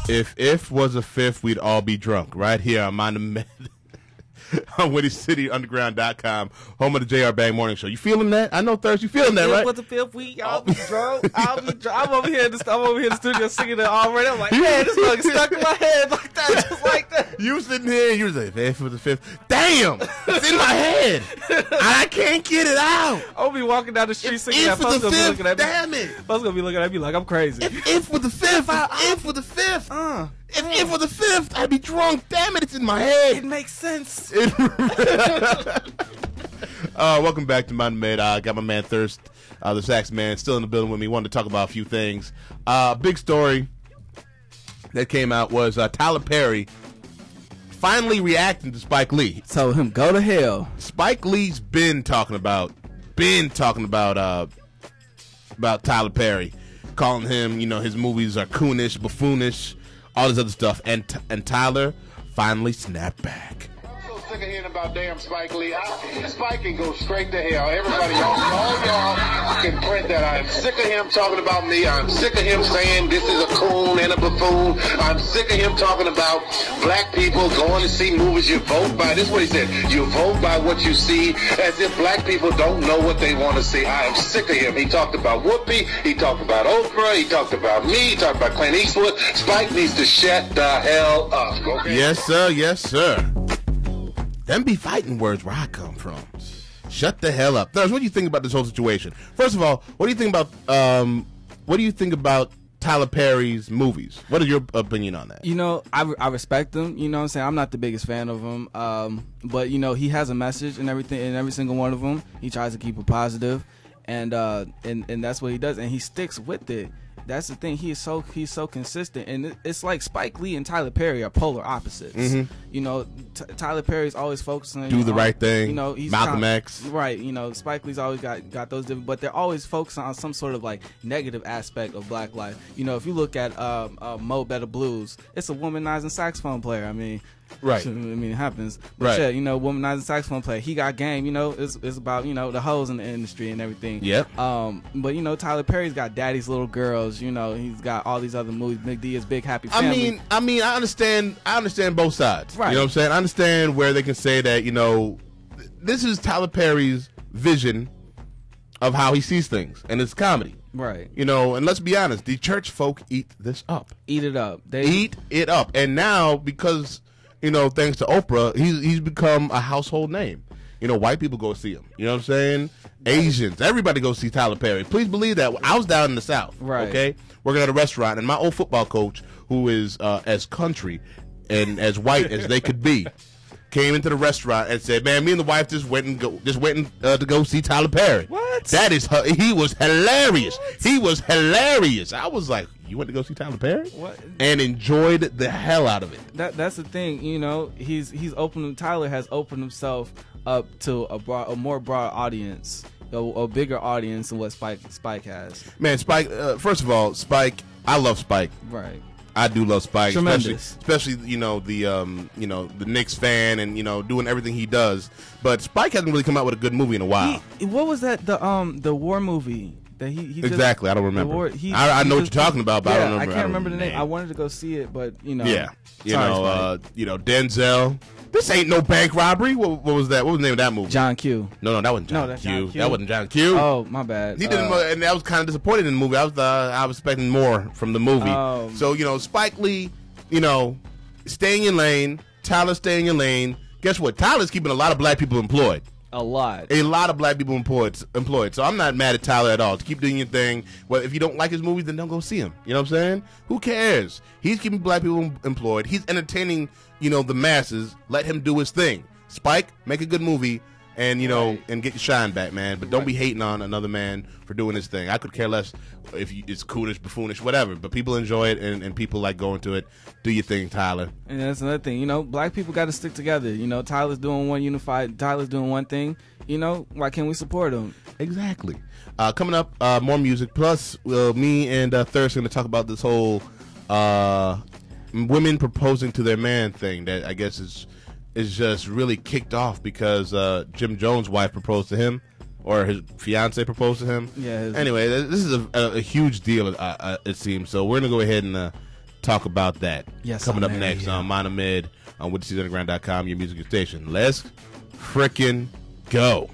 If was a fifth, we'd all be drunk. Right here on Mind the Med. On WindyCityUnderground.com, home of the JR Bang Morning Show. You feeling that? I know, Thurs, you feeling that, right? What's the fifth week? I'll be drunk. I'm over here in the studio singing it already. I'm like, man, this song stuck in my head like that, just like that. You sitting here, you was like, if was the fifth. Damn, it's in my head. I can't get it out. I'll be walking down the street singing that. If was the fifth, damn it. Folks gonna be looking at me like I'm crazy. If was the fifth, if was the fifth. If was the fifth, I'd be drunk. Damn it, it's in my head. It makes sense. Welcome back to Mind the Med. I got my man Thirst, the sax man, still in the building with me. Wanted to talk about a few things. Big story that came out was Tyler Perry finally reacting to Spike Lee. Told him go to hell. Spike Lee's been talking about Tyler Perry, calling him, his movies are coonish, buffoonish, all this other stuff, and Tyler finally snapped back. I'm so sick of hearing about damn Spike Lee. Spike can go straight to hell. Everybody, all y'all can print that. I'm sick of him talking about me. I'm sick of him saying this is a coon and a buffoon. I'm sick of him talking about black people going to see movies you vote by. This is what he said. You vote by what you see, as if black people don't know what they want to see. I am sick of him. He talked about Whoopi. He talked about Oprah. He talked about me. He talked about Clint Eastwood. Spike needs to shut the hell up. Okay? Yes, sir. Yes, sir. Them be fighting words where I come from. Shut the hell up. Thurs, what do you think about this whole situation? First of all, what do you think about Tyler Perry's movies? What is your opinion on that? I respect him. You know what I'm saying? I'm not the biggest fan of him. But he has a message and everything in every single one of them. He tries to keep it positive, and that's what he does, and he sticks with it. That's the thing. He's so consistent, and it's like Spike Lee and Tyler Perry are polar opposites. Mm-hmm. Tyler Perry's always focusing do the right thing. He's Malcolm X. Right. Spike Lee's always got those different, but they're always focusing on some sort of like negative aspect of black life. If you look at Mo Better Blues, it's a womanizing saxophone player. I mean. Right. It happens. But right. Yeah, womanizing saxophone player. He got game. It's about the hoes in the industry and everything. Yep. But Tyler Perry's got Daddy's Little Girls. He's got all these other movies. Big D is Big Happy Family. I mean, I understand both sides. Right. You know what I'm saying? I understand where they can say that this is Tyler Perry's vision of how he sees things, and it's comedy. Right. And let's be honest, the church folk eat this up. Eat it up. They eat it up, and now because. Thanks to Oprah, he's become a household name. White people go see him. You know what I'm saying? Asians, everybody go see Tyler Perry. Please believe that. I was down in the South, right? Okay, working at a restaurant, and my old football coach, who is as country and as white as they could be, came into the restaurant and said, "Man, me and the wife just went to go see Tyler Perry." What? That is he was hilarious. What? He was hilarious. I was like, "You went to go see Tyler Perry?" What? And enjoyed the hell out of it. That's the thing. He's opened. Tyler has opened himself up to a more broad audience, a bigger audience than what Spike has. Man, Spike. First of all, Spike. I love Spike. Right. I do love Spike, Tremendous. especially the Knicks fan and doing everything he does. But Spike hasn't really come out with a good movie in a while. What was that? The war movie that he exactly. Just, I don't remember. I know what you're talking about, but yeah, I can't remember the name. I wanted to go see it, but yeah, sorry, Denzel. This ain't no bank robbery. What was that? What was the name of that movie? John Q. No, that wasn't John Q. John Q. That wasn't John Q. Oh, my bad. He didn't, and I was kind of disappointed in the movie. I was expecting more from the movie. So Spike Lee, stay in your lane. Tyler, stay in your lane. Guess what? Tyler's keeping a lot of black people employed. A lot of black people employed. So I'm not mad at Tyler at all. To keep doing your thing. Well, if you don't like his movies, then don't go see him. You know what I'm saying? Who cares? He's keeping black people employed. He's entertaining, the masses. Let him do his thing. Spike, make a good movie, and and get your shine back, man. But don't be hating on another man for doing his thing. I could care less if it's coonish, buffoonish, whatever. But people enjoy it, and people like going to it. Do your thing, Tyler. And that's another thing. Black people got to stick together. Tyler's doing one unified. Tyler's doing one thing. Why can't we support him? Exactly. Coming up, more music. Plus, me and Thirst are going to talk about this whole women proposing to their man thing that I guess is just really kicked off because Jim Jones' wife proposed to him, or his fiance proposed to him. Yeah. Anyway, this is a huge deal, it seems. So we're gonna go ahead talk about that. Yes, coming I'll up marry next you. on Monomid on WithTheSeasonUnderground.com, your music station. Let's frickin' go.